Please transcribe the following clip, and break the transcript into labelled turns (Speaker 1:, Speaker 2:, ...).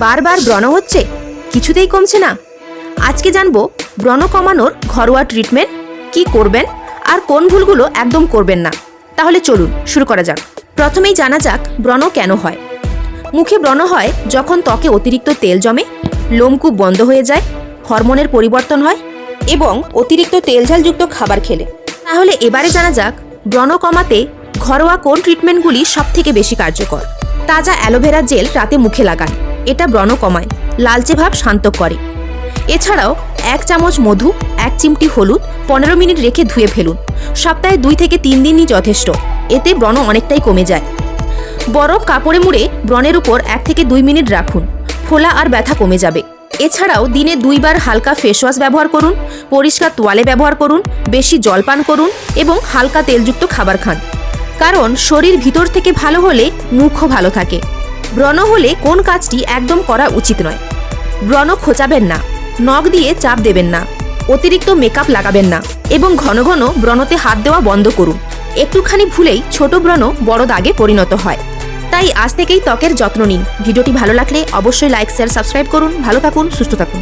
Speaker 1: বারবার ব্রণ হচ্ছে, কিছুতেই কমছে না। আজকে জানবো ব্রণ কমানোর ঘরোয়া ট্রিটমেন্ট, কি করবেন আর কোন ভুলগুলো একদম করবেন না। তাহলে চলুন শুরু করা যাক। প্রথমেই জানা যাক ব্রণ কেন হয়। মুখে ব্রণ হয় যখন ত্বকে অতিরিক্ত তেল জমে, লোমকূপ বন্ধ হয়ে যায়, হরমোনের পরিবর্তন হয় এবং অতিরিক্ত তেলঝালযুক্ত খাবার খেলে। তাহলে এবারে জানা যাক ব্রণ কমাতে ঘরোয়া কোন ট্রিটমেন্টগুলি সবথেকে বেশি কার্যকর। তাজা অ্যালোভেরা জেল রাতে মুখে লাগান, এটা ব্রণ কমায়, লালচে ভাব শান্ত করে। এছাড়াও 1 চামচ মধু, 1 চিমটি হলুদ 15 মিনিট রেখে ধুয়ে ফেলুন। সপ্তাহে 2 থেকে 3 দিনই যথেষ্ট, এতে ব্রণ অনেকটাই কমে যায়। বরফ কাপড়ে মুড়ে ব্রণের উপর 1 থেকে 2 মিনিট রাখুন, ফোলা আর ব্যথা কমে যাবে। এছাড়াও দিনে 2 বার হালকা ফেস ওয়াশ ব্যবহার করুন, পরিষ্কার তোয়ালে ব্যবহার করুন, বেশি জল পান করুন এবং হালকা তেলযুক্ত খাবার খান। কারণ শরীর ভিতর থেকে ভালো হলে মুখও ভালো থাকে। ব্রণ হলে কোন কাজটি একদম করা উচিত নয়। ব্রণ খোঁচাবেন না, নখ দিয়ে চাপ দেবেন না, অতিরিক্ত মেকআপ লাগাবেন না এবং ঘন ঘন ব্রণতে হাত দেওয়া বন্ধ করুন। একটুখানি ভুলেই ছোট ব্রণ বড় দাগে পরিণত হয়। তাই আজ থেকেই ত্বকের যত্ন নিন। ভিডিওটি ভালো লাগলে অবশ্যই লাইক, শেয়ার, সাবস্ক্রাইব করুন। ভালো থাকুন, সুস্থ থাকুন।